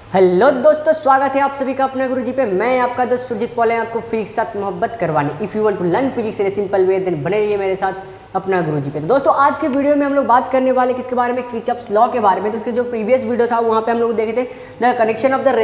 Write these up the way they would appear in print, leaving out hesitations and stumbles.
Hello दोस्तों, स्वागत है आप सभी का अपने गुरुजी पे। मैं आपका दोस्त सुरजीत पॉल है, आपको फिजिक्स साथ मोहब्बत करवानी। If you want to learn physics in a simple way then बने रहिए मेरे साथ अपना गुरुजी पे। तो दोस्तों आज के वीडियो में हम लोग बात करने वाले किसके बारे में, किरचॉफ्स लॉ के बारे में। तो उसके जो प्रीवियस वीडियो था वहाँ पे हम लोग देखे थे the connection of the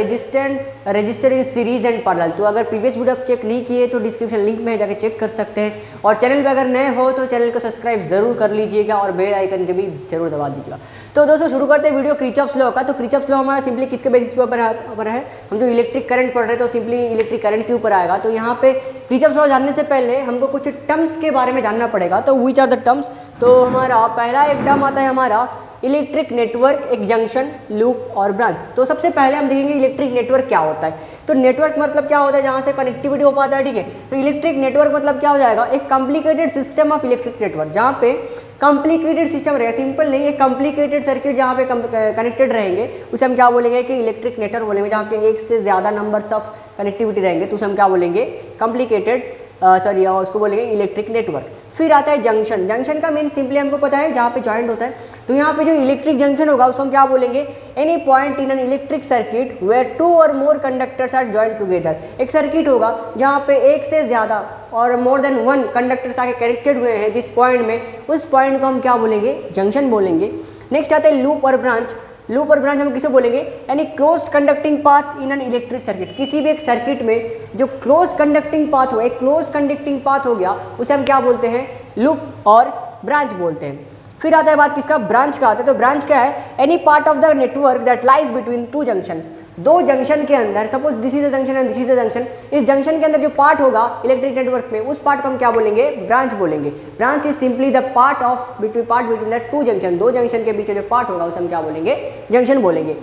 register in series and parallel. तो अगर प्रीवियस वीडियो आप चेक नहीं किए तो डिस्क्रिप्शन लिंक में जाकर चेक कर सकते हैं। और चैनल पर अगर नए हो तो चैनल को सब्सक्राइब जरूर कर लीजिएगा और बेल आइकन के भी जरूर दबा दीजिएगा। तो दोस्तों शुरू करते हैं वीडियो किरचॉफ्स लॉ का। तो किरचॉफ्स लॉ हमारा सिंपली किसके बेसिस पे ऊपर है, हम जो इलेक्ट्रिक करंट पढ़ रहे हैं तो सिंपली इलेक्ट्रिक करंट के ऊपर आएगा। तो यहाँ पे किरचॉफ्स लॉ जानने से पहले हमको कुछ टर्म्स के बारे में जानना पड़ेगा। तो व्हिच आर द टर्म्स। तो हमारा पहला एक टर्म आता है हमारा इलेक्ट्रिक नेटवर्क, एक जंक्शन, लूप और ब्रांच। तो सबसे पहले हम देखेंगे इलेक्ट्रिक नेटवर्क क्या होता है। तो नेटवर्क मतलब क्या होता है, जहाँ से कनेक्टिविटी हो पाता है, ठीक है। तो इलेक्ट्रिक नेटवर्क मतलब क्या हो जाएगा, एक complicated system of electric network, जहाँ पे कॉम्प्लिकेटेड सिस्टम रहेगा, सिंपल नहीं है, कॉम्प्लिकेटेड सर्किट जहाँ पे कनेक्टेड रहेंगे उसे हम क्या बोलेंगे कि इलेक्ट्रिक नेटवर्क बोलेंगे। जहाँ पे एक से ज़्यादा नंबर्स ऑफ कनेक्टिविटी रहेंगे तो उसे हम क्या बोलेंगे, कॉम्प्लिकेटेड उसको बोलेंगे इलेक्ट्रिक नेटवर्क। फिर आता है जंक्शन। जंक्शन का मीन सिंपली हमको पता है जहाँ पे जॉइंट होता है। तो यहाँ पे जो इलेक्ट्रिक जंक्शन होगा उसको हम क्या बोलेंगे, any point in an electric circuit where two और more conductors are joint together. एक सर्किट होगा जहाँ पे एक से ज़्यादा or more than one conductors आके कनेक्टेड हुए हैं जिस पॉइंट में, उस पॉइंट को हम क्या बोलेंगे, जंक्शन बोलेंगे। नेक्स्ट आता है लूप और ब्रांच। लूप और ब्रांच हम किसे बोलेंगे, यानी closed conducting path in an electric circuit. किसी भी एक सर्किट में जो क्लोज कंडक्टिंग पाथ हो, एक क्लोज कंडक्टिंग पाथ हो गया, उसे हम क्या बोलते हैं, लूप और ब्रांच बोलते हैं। फिर आता है बात किसका, ब्रांच का आता है। तो ब्रांच क्या है, any part of the network that lies between two junction. दो जंक्शन के अंदर, suppose this is the junction and this is the junction, इस जंक्शन के अंदर जो पार्ट होगा इलेक्ट्रिक नेटवर्क में, उस पार्ट को हम क्या बोलेंगे, ब्रांच बोलेंगे। Branch is simply the part between the two junction. दो जंक्शन के बीच जो पार्ट होगा उसे हम क्या बोलेंगे, जंक्शन बोलेंगे।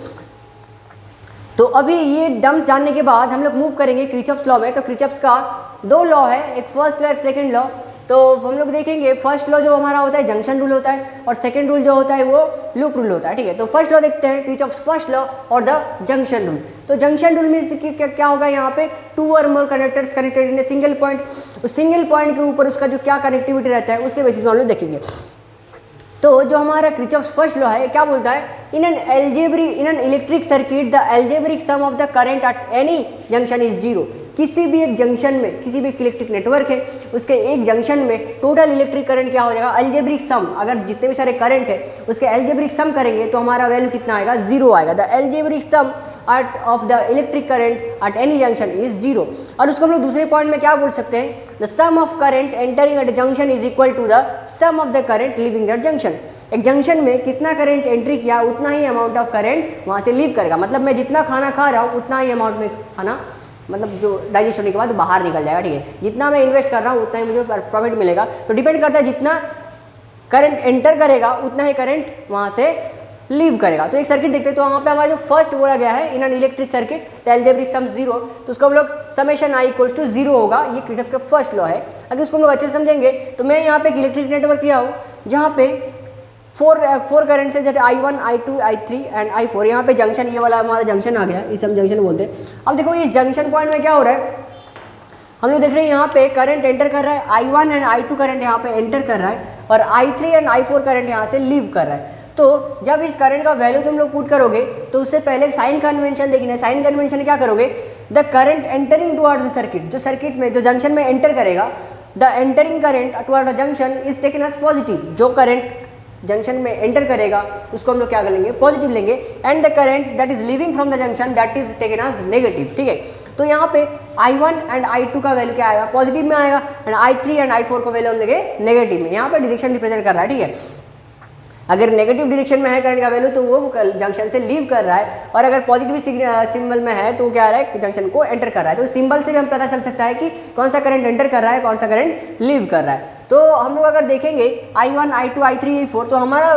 तो अभी ये टर्म्स जानने के बाद हम लोग मूव करेंगे किरचॉफ्स लॉ में। तो किरचॉफ्स का दो लॉ है, एक फर्स्ट लॉ, एक सेकंड लॉ। तो हम लोग देखेंगे फर्स्ट लॉ जो हमारा होता है जंक्शन रूल होता है और सेकंड रूल जो होता है वो लूप रूल होता है, ठीक है। तो फर्स्ट लॉ देखते हैं, किरचॉफ्स फर्स्ट लॉ और द जंक्शन रूल। तो जंक्शन रूल में क्या होगा, यहाँ पे टू और more conductors connected in a single point. उस सिंगल पॉइंट के ऊपर उसका जो क्या कनेक्टिविटी रहता है उसके बेसिस में हम लोग देखेंगे। तो जो हमारा किरचॉफ्स फर्स्ट लॉ है क्या बोलता है, in an electric circuit the algebraic sum of the current at any junction is zero. किसी भी एक जंक्शन में, किसी भी इलेक्ट्रिक नेटवर्क है उसके एक जंक्शन में टोटल इलेक्ट्रिक करंट क्या हो जाएगा, एल्जेब्रिक सम। अगर जितने भी सारे करंट है उसके एल्जेब्रिक सम करेंगे तो हमारा वैल्यू कितना आएगा, जीरो आएगा। The algebraic sum of the electric current at any junction is zero. और उसको हम लोग दूसरे पॉइंट में क्या बोल सकते हैं, the sum of current entering at junction is equal to the sum of the current leaving that junction. एक जंक्शन में कितना करंट एंट्री किया उतना ही अमाउंट ऑफ करंट वहाँ से लीव करेगा। मतलब मैं जितना खाना खा रहा हूँ उतना ही अमाउंट में खाना, मतलब जो डाइजेस्ट होने के बाद बाहर निकल जाएगा, ठीक है। जितना मैं इन्वेस्ट कर रहा हूँ उतना ही मुझे प्रॉफिट मिलेगा। तो डिपेंड करता है जितना करंट एंटर करेगा उतना ही करंट वहाँ से लीव करेगा। तो एक सर्किट देखते हैं। तो वहाँ पे हमारा जो फर्स्ट बोला गया है in an electric circuit the algebraic sum zero, तो उसको हम लोग summation I equals to zero होगा। ये किरचॉफ्स का फर्स्ट लॉ है। अगर उसको हम लोग अच्छे से समझेंगे तो मैं यहाँ पे एक इलेक्ट्रिक नेटवर्क लिया हूँ जहाँ पे फोर करंट से, जैसे I1, I2, I3 and I4। यहाँ पे जंक्शन, ये वाला हमारा जंक्शन आ गया, इसे हम जंक्शन बोलते हैं। अब देखो इस जंक्शन पॉइंट में क्या हो रहा है, हम लोग देख रहे हैं यहाँ पे करंट एंटर कर रहा है, I1 एंड I2 करंट यहाँ पे एंटर कर रहा है और I3 एंड I4 करंट यहाँ से लीव कर रहा है। तो जब इस करंट का वैल्यू तुम लोग पुट करोगे तो उससे पहले साइन कन्वेंशन देखना है। साइन कन्वेंशन क्या करोगे, the current entering towards the circuit, जो सर्किट में, जो जंक्शन में एंटर करेगा, the entering current toward the junction is taken as positive. जो करंट जंक्शन में एंटर करेगा उसको हम लोग क्या कर लेंगे, पॉजिटिव लेंगे। And the current that is leaving from the junction that is taken as negative, ठीक है। तो यहाँ पे I1 एंड I2 का वैल्यू क्या आएगा, पॉजिटिव में आएगा, एंड I3 एंड I4 का वैल्यू हम लेंगे नेगेटिव में। यहाँ पे डायरेक्शन रिप्रेजेंट कर रहा है, ठीक है। अगर नेगेटिव डायरेक्शन में है करंट का वैल्यू तो वो जंक्शन से लीव कर रहा है, और अगर पॉजिटिव सिंबल में है तो क्या आ रहा है, जंक्शन को एंटर कर रहा है। तो सिंबल से भी हम पता चल सकता है कि कौन सा करंट एंटर कर रहा है, कौन सा करंट लीव कर रहा है। तो हम लोग अगर देखेंगे I1, I2, I3, I4, तो हमारा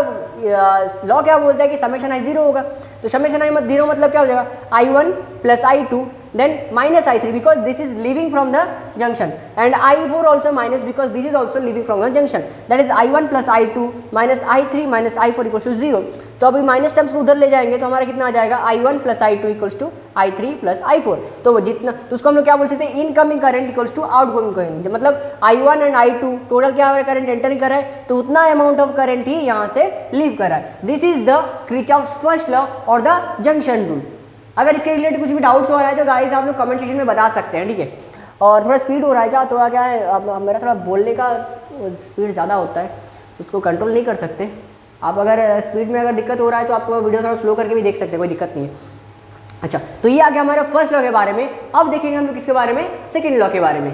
लॉ क्या बोलता है कि समेशन आई जीरो होगा। तो समेशन आई जीरो मतलब क्या हो जाएगा, I1 plus I2 then minus I3 because this is leaving from the junction, and I4 also minus because this is also leaving from the junction, that is I1 plus I2 minus I3 minus I4 equals to 0। तो अभी minus terms को उधर ले जाएंगे तो हमारा कितना आ जाएगा, I1 plus I2 equals to I3 plus I4। तो वो जितना, तो उसको हम लोग क्या बोल सकते हैं, incoming current equals to outgoing current. मतलब I1 एंड I2 टोटल क्या हो रहा है, करंट एंटर कर रहा है, तो उतना अमाउंट ऑफ करंट ही यहाँ से लीव कर रहा है। This is the Kirchhoff's first law और द जंक्शन रूल। अगर इसके रिलेटेड कुछ भी डाउट्स हो रहा है तो गाइस आप लोग कमेंट सेक्शन में बता सकते हैं, ठीक है। और थोड़ा स्पीड हो रहा है क्या, थोड़ा क्या है, अब मेरा थोड़ा बोलने का स्पीड ज़्यादा होता है, उसको कंट्रोल नहीं कर सकते आप। अगर स्पीड में अगर दिक्कत हो रहा है तो आप वीडियो थोड़ा स्लो करके भी देख सकते हैं, कोई दिक्कत नहीं है। अच्छा, तो ये आ गया हमारा फर्स्ट लॉ के बारे में। अब देखेंगे हम लोग किसके बारे में, सेकेंड लॉ के बारे में।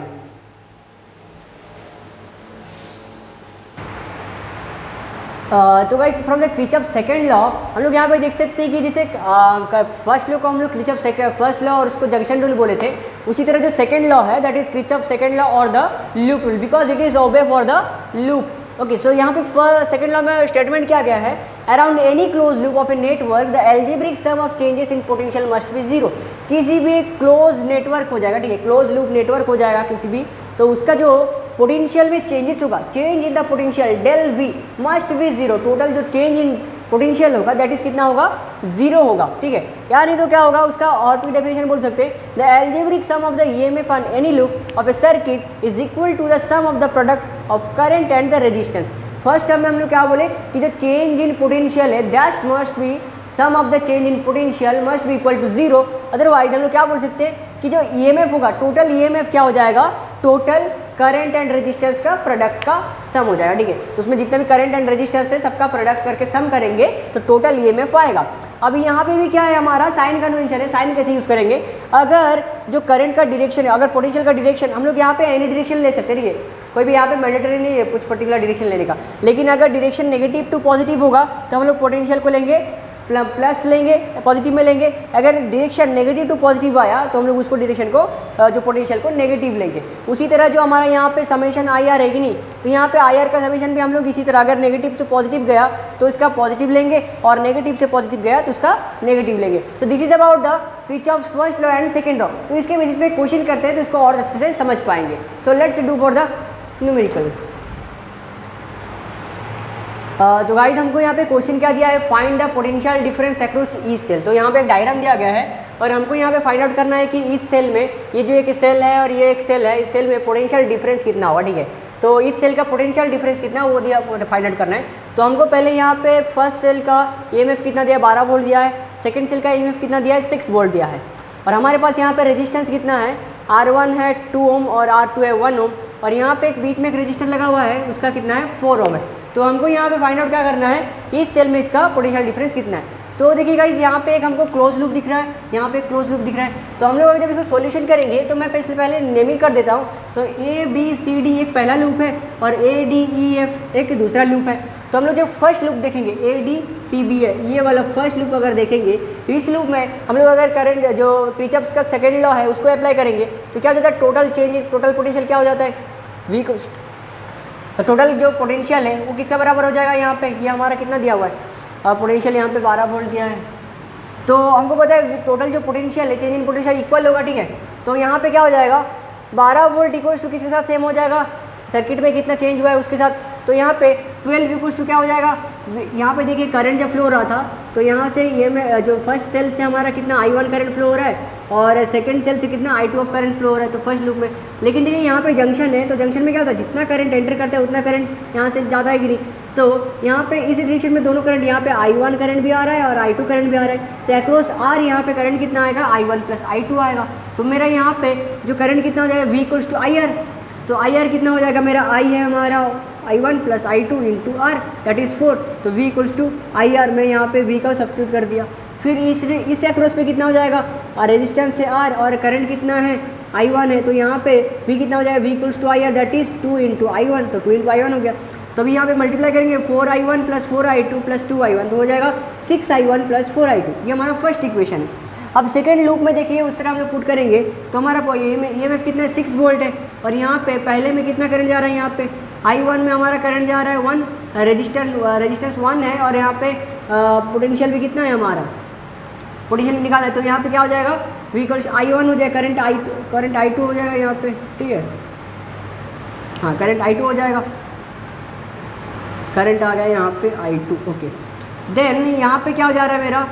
तो guys from the Kirchhoff second law हम लोग यहाँ पे देख सकते हैं कि जैसे फर्स्ट लॉ को हम लोग क्रिचॉफ फर्स्ट लॉ और उसको जंक्शन रूल बोले थे, उसी तरह जो सेकेंड लॉ है that is Kirchhoff second law और the loop rule, because it is obey for the loop. Okay, so यहाँ पे सेकेंड लॉ में स्टेटमेंट क्या गया है, around any close loop of a network the algebraic sum of changes in potential must be zero. किसी भी close network हो जाएगा, ठीक है, क्लोज लूप नेटवर्क हो जाएगा किसी भी, तो उसका जो पोटेंशियल में चेंजेस होगा, change in the potential del V must be zero. Total जो चेंज इन पोटेंशियल होगा दैट इज कितना होगा, जीरो होगा, ठीक है। यानी तो क्या होगा, उसका और भी डेफिनेशन बोल सकते हैं, the algebraic sum of the EMF on any loop of a circuit is equal to the sum of the product of current and the resistance. First term में हम लोग क्या बोले कि जो चेंज इन पोटेंशियल है that must be sum of the change in potential must be equal to zero. Otherwise हम लोग क्या बोल सकते हैं कि जो ईएमएफ होगा, टोटल ईएमएफ क्या हो जाएगा, टोटल करंट एंड रेजिस्टेंस का प्रोडक्ट का सम हो जाएगा, ठीक है। तो उसमें जितना भी करंट एंड रेजिस्टेंस है सबका प्रोडक्ट करके सम करेंगे तो टोटल ईएमएफ आएगा। अब यहाँ पे भी क्या है, हमारा साइन कन्वेंशन है। साइन कैसे यूज़ करेंगे, अगर जो करंट का डायरेक्शन है, अगर पोटेंशियल का डायरेक्शन, हम लोग यहाँ पे एनी डायरेक्शन ले सकते हैं, ठीक है, कोई भी यहाँ पे मैंडेटरी नहीं है कुछ पर्टिकुलर डायरेक्शन लेने का। लेकिन अगर डायरेक्शन नेगेटिव टू पॉजिटिव होगा तो हम लोग पोटेंशियल को लेंगे प्लस लेंगे, पॉजिटिव में लेंगे। अगर डायरेक्शन नेगेटिव टू पॉजिटिव आया तो हम लोग उसको डायरेक्शन को जो पोटेंशियल को नेगेटिव लेंगे। उसी तरह जो हमारा यहाँ पे समेशन आई आर है कि नहीं, तो यहाँ पे आई आर का समेशन भी हम लोग इसी तरह, अगर नेगेटिव से पॉजिटिव गया तो इसका पॉजिटिव लेंगे और नेगेटिव से पॉजिटिव गया तो उसका नेगेटिव लेंगे। तो this is about the Kirchhoff's first law and second law. तो इसके बेसिस पे क्वेश्चन करते हैं तो इसको और अच्छे से समझ पाएंगे। So let's do for the numerical. तो गाइस हमको यहाँ पे क्वेश्चन क्या दिया है, find the potential difference across each cell. तो यहाँ पे एक डायग्राम दिया गया है और हमको यहाँ पे फाइंड आउट करना है कि ईच सेल में, ये जो एक सेल है और ये एक सेल है, इस सेल में पोटेंशियल डिफरेंस कितना होगा, ठीक है। तो ईच सेल का पोटेंशियल डिफरेंस कितना वो दिया, फाइंड आउट करना है। तो हमको पहले यहाँ पे फर्स्ट सेल का ईएमएफ कितना दिया, 12 वोल्ट दिया है। सेकेंड सेल का ईएमएफ कितना दिया है, 6 वोल्ट दिया है। और हमारे पास यहाँ पे रेजिस्टेंस कितना है, R1 है 2 ओम और R2 है 1 ओम। और यहाँ पे एक बीच में एक रेजिस्टर लगा हुआ है, उसका कितना है, 4 ओम है। तो हमको यहाँ पे फाइंड आउट क्या करना है, इस सेल में इसका पोटेंशियल डिफरेंस कितना है। तो देखिए गाइस यहाँ पे एक हमको क्लोज लूप दिख रहा है, यहाँ पे क्लोज लूप दिख रहा है। तो हम लोग जब इसको सॉल्यूशन करेंगे तो मैं इससे पहले नेमिंग कर देता हूँ। तो ABCD एक पहला लूप है और ADEF एक दूसरा लूप है। तो हम लोग जब फर्स्ट लूप देखेंगे ADCB है, ये वाला फर्स्ट लूप अगर देखेंगे तो इस लूप में हम लोग अगर करंट जो क्रिचॉफ्स का सेकेंड लॉ है उसको अप्लाई करेंगे तो क्या हो जाता है, total change in total potential क्या हो जाता है, V। तो टोटल जो पोटेंशियल है वो किसका बराबर हो जाएगा, यहाँ पे ये हमारा कितना दिया हुआ है, और पोटेंशियल यहाँ पे 12 वोल्ट दिया है। तो हमको पता है टोटल जो पोटेंशियल है, चेंज इन पोटेंशियल इक्वल होगा, ठीक है। तो यहाँ पे क्या हो जाएगा, 12 वोल्ट इक्वल्स टू किसके साथ सेम हो जाएगा, सर्किट में कितना चेंज हुआ है उसके साथ। तो यहाँ पे 12 इक्वल्स टू क्या हो जाएगा, यहाँ पे देखिए करंट जब फ्लो हो रहा था तो यहाँ से ये में जो फर्स्ट सेल से हमारा कितना I1 करंट फ्लो हो रहा है और सेकंड सेल से कितना I2 ऑफ करंट फ्लो हो रहा है, तो फर्स्ट लूप में। लेकिन देखिए यहाँ पे जंक्शन है, तो जंक्शन में क्या होता है, जितना करंट एंटर करता है उतना करंट यहाँ से ज़्यादा है कि नहीं। तो यहाँ पे इस डायरेक्शन में दोनों करंट, यहाँ पे I1 करंट भी आ रहा है और I2 करंट भी आ रहा है। तो अक्रॉस R यहाँ पे करंट कितना आएगा, I1 प्लस I2 आएगा। तो मेरा यहाँ पे जो करंट कितना हो जाएगा, V इक्वल्स टू IR। तो IR कितना हो जाएगा, मेरा I है हमारा I1 plus I2 into R that is 4। तो V इक्वल्स टू IR में यहाँ पे V का सब्स्टिट्यूट कर दिया। फिर इस अक्रॉस पे कितना हो जाएगा, रेजिस्टेंस से R और करंट कितना है, I1 है। तो यहाँ पे V कितना हो जाएगा, V equals to IR that is 2 into I1। तो 2 इंटू I1 हो गया। तो अभी यहाँ पे मल्टीप्लाई करेंगे 4I1 plus 4I2 plus 2I1 तो हो जाएगा 6I1 प्लस 4I2। ये हमारा फर्स्ट इक्वेशन है। अब सेकेंड लूप में देखिए उस तरह हम लोग पुट करेंगे तो हमारा EMF कितना है, 6 वोल्ट है। और यहाँ पे पहले में कितना करंट जा रहा है, यहाँ पे I1 में हमारा करंट जा रहा है 1, रेजिस्टेंस 1 है। और यहाँ पे पोटेंशियल भी कितना है, हमारा पोटेंशियल निकाला है। तो यहाँ पे क्या हो जाएगा, V इक्वल्स I1 हो जाएगा, करंट I2 हो जाएगा यहाँ पे, ठीक है। हाँ करंट I2 हो जाएगा, करंट आ गया यहाँ पे I2, ओके। देन यहाँ पे क्या हो जा रहा है मेरा,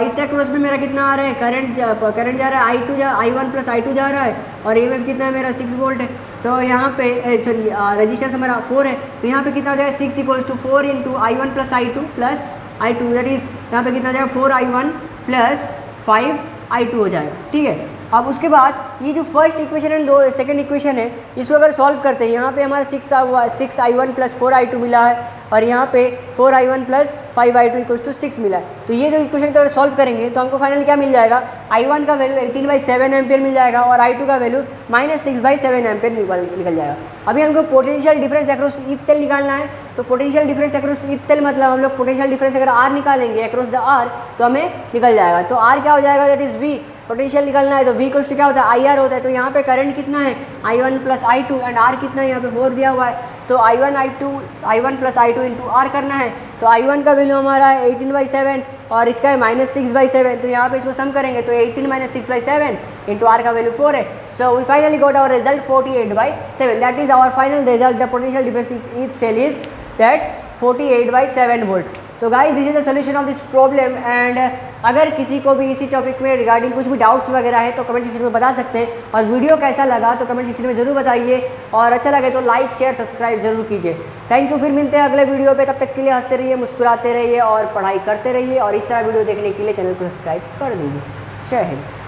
इस अक्रॉस में मेरा कितना आ रहा है, करंट जा रहा है I1 प्लस I2 जा रहा है। और EMF कितना है मेरा, 6 वोल्ट है। तो यहाँ पे सॉरी रेजिस्टेंस हमारा 4 है। तो यहाँ पे कितना हो जाएगा, 6 equals to 4 into I1 plus I2 plus I2 that is यहाँ पे कितना हो जाएगा 4I1 प्लस 5i2 हो जाएगा। ठीक है, अब उसके बाद ये जो फर्स्ट इक्वेशन एंड दो सेकंड इक्वेशन है इसको अगर सॉल्व करते हैं, यहाँ पे हमारा 6i1 + 4i2 मिला है और यहाँ पे 4i1 + 5i2 = 6 मिला है। तो ये जो इक्वेशन को अगर सॉल्व करेंगे तो हमको फाइनल क्या मिल जाएगा, i1 का वैल्यू 18/7 एम्पियर मिल जाएगा और i2 का वैल्यू -6/7 एम्पियर निकल जाएगा। अभी हमको potential difference across each cell निकालना है। तो potential difference across each cell मतलब हम लोग पोटेंशियल डिफरेंस अगर r निकालेंगे अक्रॉस द r तो हमें निकल जाएगा। तो r क्या हो जाएगा, दैट इज़ v। पोटेंशियल निकलना है तो v = क्या होता है, IR होता है। तो यहाँ पे करंट कितना है, i1 + i2 एंड r कितना है, यहाँ पे 4 दिया हुआ है। तो i1 + i2 इंटू r करना है। तो i1 का वैल्यू हमारा है 18/7 और इसका है -6/7। तो यहाँ पे इसको सम करेंगे तो 18 - 6/7 इंटू r का वैल्यू 4 है। So we finally got our result 48/7। That is our final result. The potential difference in cell is that 48/7 volt. तो guys this is the solution of this problem. And अगर किसी को भी इसी topic में regarding कुछ भी डाउट्स वगैरह है तो कमेंट सेक्शन में बता सकते हैं। और वीडियो कैसा लगा तो कमेंट सेक्शन में ज़रूर बताइए और अच्छा लगे तो लाइक शेयर सब्सक्राइब जरूर कीजिए। थैंक यू, फिर मिलते हैं अगले वीडियो पे। तब तक के लिए हंसते रहिए, मुस्कुराते रहिए और पढ़ाई करते रहिए और इस तरह वीडियो देखने के लिए चैनल को सब्सक्राइब कर दीजिए। जय हिंद।